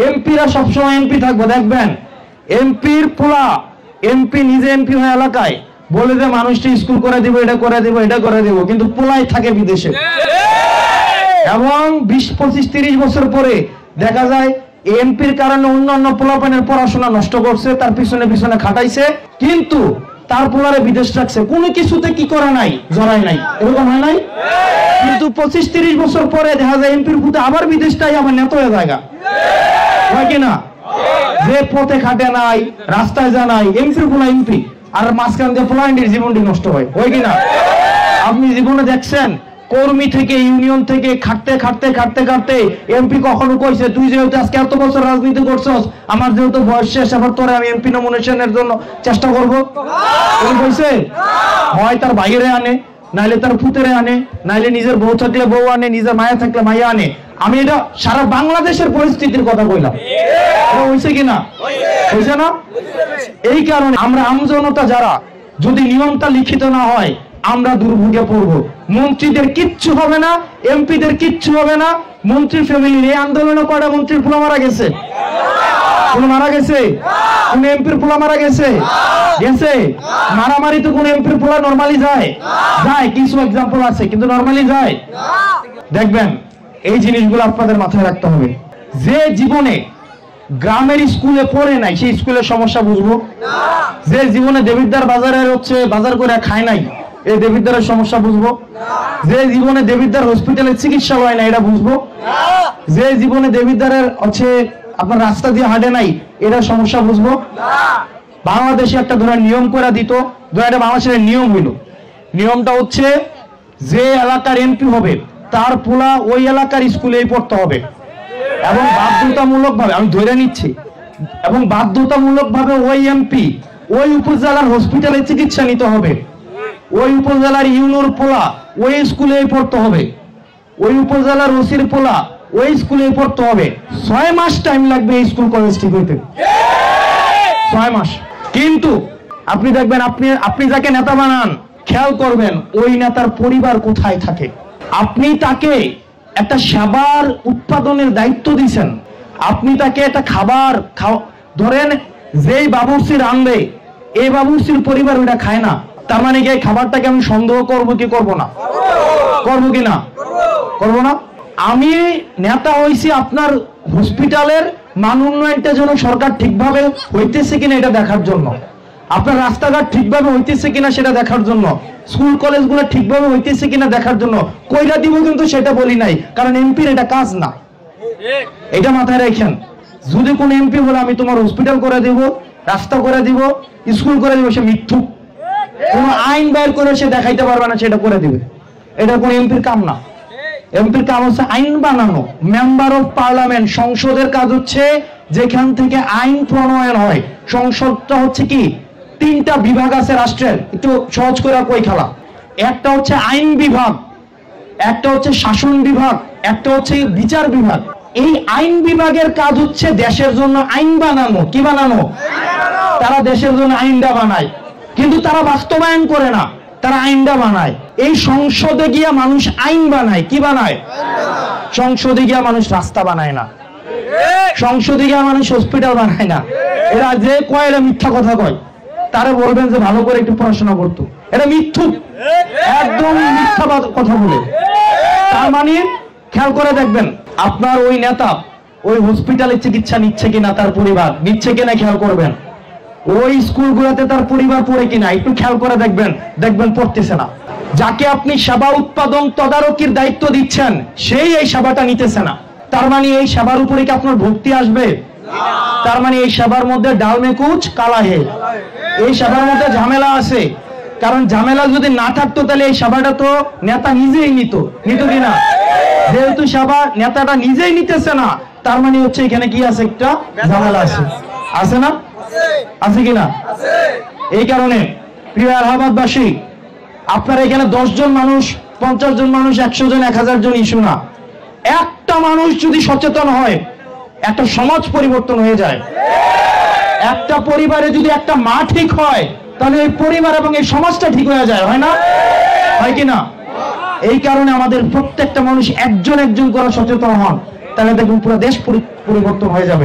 এমপিরা সবসময় এমপি থাকবে, দেখবেন এমপির পোলা এমপি নিজে এমপি হয়ে এলাকায় বলে যে মানুষটি স্কুল করে দিব, এটা করে দিব, এটা করে দিব, কিন্তু পোলাই থাকে বিদেশে। এবং 20-25-30 বছর পরে দেখা যায় এমপির কারণে অন্যান্য পোলাপানের পড়াশোনা নষ্ট করছে, তার পিছনে পিছনে খাটাইছে, কিন্তু তার পোলারে বিদেশ রাখছে, কোনো কিছুতে কি করে নাই, জড়াই নাই, এরকম হয় নাই? কিন্তু 25-30 বছর পরে দেখা যায় এমপির পুতে আবার বিদেশটাই আবার নেতা হয়ে জায়গা, হয় কিনা? যে পথে খাটে নাই, রাস্তায় যা নাই, এমপির পোলা এমপি, আর মাঝখান দিয়ে পোলাইন্ডির জীবনটি নষ্ট হয়, হয় কিনা? আপনি জীবনে দেখছেন কর্মী থেকে ইউনিয়ন থেকে খাটতে খাটতে খাটতে খাটতে এমপি কখনো কইছে তুই যেহেতু আজকে এত বছর রাজনীতি করছস, আমার যেহেতু বয়স শেষ, আবার তোরে আমি এমপি নমিনেশনের জন্য চেষ্টা করবো, কইছে? হয় তার বাইরে আনে, নাইলে তার পুতেরে আনে, নাইলে নিজের বউ থাকলে বউ আনে, নিজের মায়া থাকলে মায়া আনে। আমি এটা সারা বাংলাদেশের পরিস্থিতির কথা কইলাম, হয়েছে কিনা? হয়েছে না? এই কারণে আমরা আমজনতা যারা, যদি নিয়মটা লিখিত না হয় আমরা দুর্ভোগে পড়ব। মন্ত্রীদের কিচ্ছু হবে না, এমপিদের কিচ্ছু হবে না। মন্ত্রী ফ্যামিলির এই আন্দোলনে কয়টা মন্ত্রীর পোলা মারা গেছে? কোন মারা গেছে? কোন এমপির পোলা মারা গেছে? গেছে? মারামারি তো কোন এমপির পোলা নরমালি যায়? যায়, কিছু এক্সাম্পল আছে, কিন্তু নরমালি যায়? দেখবেন এই জিনিসগুলো আপনাদের মাথায় রাখতে হবে। যে জীবনে গ্রামের স্কুলে পড়ে নাই সেই স্কুলের সমস্যা বুঝবো? যে জীবনে দেবিদ্বার বাজারের বাজার করে খায় নাই এই দেবিদ্বারের সমস্যা বুঝবো? যে জীবনে দেবিদ্বার হসপিটালে চিকিৎসা হয় না এটা বুঝবো? যে জীবনে দেবিদ্বারের আপনার রাস্তা দিয়ে হাঁটে নাই এটার সমস্যা বুঝবো? বাংলাদেশে একটা ধরনের নিয়ম করে দিত, এটা বাংলাদেশের নিয়ম হইল। নিয়মটা হচ্ছে যে এলাকার এমপি হবে তার পোলা ওই এলাকার স্কুলেই পড়তে হবে, এবং বাধ্যতামূলক ভাবে, আমি ধরে নিচ্ছি, এবং বাধ্যতামূলক ভাবে ওই এমপি ওই উপজেলার হসপিটালে চিকিৎসা নিতে হবে, ওই উপজেলার ইউনোর পোলা ওই স্কুলে পড়তে হবে, ওই উপজেলার ওসির পোলা ওই স্কুলে পড়তে হবে। 6 মাস টাইম লাগবে এই স্কুল কলেজ ঠিক হইতে, 6 মাস। কিন্তু আপনি দেখবেন আপনি যাকে নেতা বানান, খেয়াল করবেন ওই নেতার পরিবার কোথায় থাকে। আপনি তাকে একটা সেবার উৎপাদনের দায়িত্ব দিচ্ছেন, আপনি তাকে একটা খাবার ধরেন যেই বাবুর্চি রাঁধবে এই বাবুর্চির পরিবার ওটা খায় না, তার মানে কি এই খাবারটাকে আমি সন্দেহ করবো কি করবো না? করবো কি না? করবো না? আমি নেতা হইছি আপনার হসপিটালের মান উন্নয়নটা যেন সরকার ঠিকভাবে হইতেছে কিনা এটা দেখার জন্য, আপনার রাস্তাঘাট ঠিকভাবে হইতেছে কিনা সেটা দেখার জন্য, স্কুল কলেজগুলো ঠিকভাবে হইতেছে কিনা দেখার জন্য। কইরা দিব কিন্তু সেটা বলি নাই, কারণ এমপির এটা কাজ না, এটা মাথায় রাখেন। যদি কোন এমপি বলে আমি তোমার হসপিটাল করে দিব, রাস্তা করে দিব, স্কুল করে দিব, সে মিথ্যুক। কোন আইন বের করে সে দেখাইতে পারবে না সেটা করে দিবে, এটা কোন এমপির কাম না। এমপির কাম হচ্ছে আইন বানানো। মেম্বার অফ পার্লামেন্ট, সংসদের কাজ হচ্ছে যেখান থেকে আইন প্রণয়ন হয়। সংসদটা হচ্ছে কি 3টা বিভাগ আছে রাষ্ট্রের, একটু সহজ করে কই খেলা। একটা হচ্ছে আইন বিভাগ, একটা হচ্ছে শাসন বিভাগ, একটা হচ্ছে বিচার বিভাগ। এই আইন বিভাগের কাজ হচ্ছে দেশের জন্য আইন বানানো। কি বানানো? তারা দেশের জন্য আইনটা বানায়, কিন্তু তারা বাস্তবায়ন করে না, তারা আইনটা বানায়। এই সংসদে গিয়া মানুষ আইন বানায়। কি বানায়? সংসদে গিয়া মানুষ রাস্তা বানায় না, সংসদে গিয়া মানুষ হসপিটাল বানায় না। এরা যে কয় এরা মিথ্যা কথা কয়, তারা বলবেন যে ভালো করে একটু পড়াশোনা করতো, এটা মিথ্যুক, একদম মিথ্যা কথা বলে। তার মানে খেয়াল করে দেখবেন আপনার ওই নেতা ওই হসপিটালে চিকিৎসা নিচ্ছে কিনা, তার পরিবার নিচ্ছে কিনা খেয়াল করবেন। ওই স্কুলগুলোতে তার পরিবার পড়ে কিনা একটু খেয়াল করে দেখবেন, দেখবেন পড়তেছে না। যাকে আপনি সেবা উৎপাদন তদারকির দায়িত্ব দিচ্ছেন সেই এই সেবাটা নিতেছে না, তার মানে এই সেবার উপরে কি আপনার ভক্তি আসবে? তার মানে এই সেবার মধ্যে ডাল মে কুচ কালা হে, এই সেবার মধ্যে ঝামেলা আছে। কারণ ঝামেলা যদি না থাকতো তাহলে এই সেবাটা তো নেতা নিজেই নিত কিনা? যেহেতু সেবা নেতাটা নিজেই নিতেছে না, তার মানে হচ্ছে এখানে কি আছে, একটা ঝামেলা আছে। আছে না? আছে কিনা? এই কারণে প্রিয় এলাহাবাদবাসী, আপনার এখানে 10 জন মানুষ, 50 জন মানুষ, 100 জন, 1000 জন ইস্যু না, একটা মানুষ যদি সচেতন হয় একটা সমাজ পরিবর্তন হয়ে যায়। একটা পরিবারে যদি একটা মা ঠিক হয় তাহলে এই পরিবার এবং এই সমাজটা ঠিক হয়ে যায়, হয় না? হয় কিনা? এই কারণে আমাদের প্রত্যেকটা মানুষ একজন একজন করে সচেতন হন, তাহলে দেখুন পুরো দেশ পরিবর্তন হয়ে যাবে।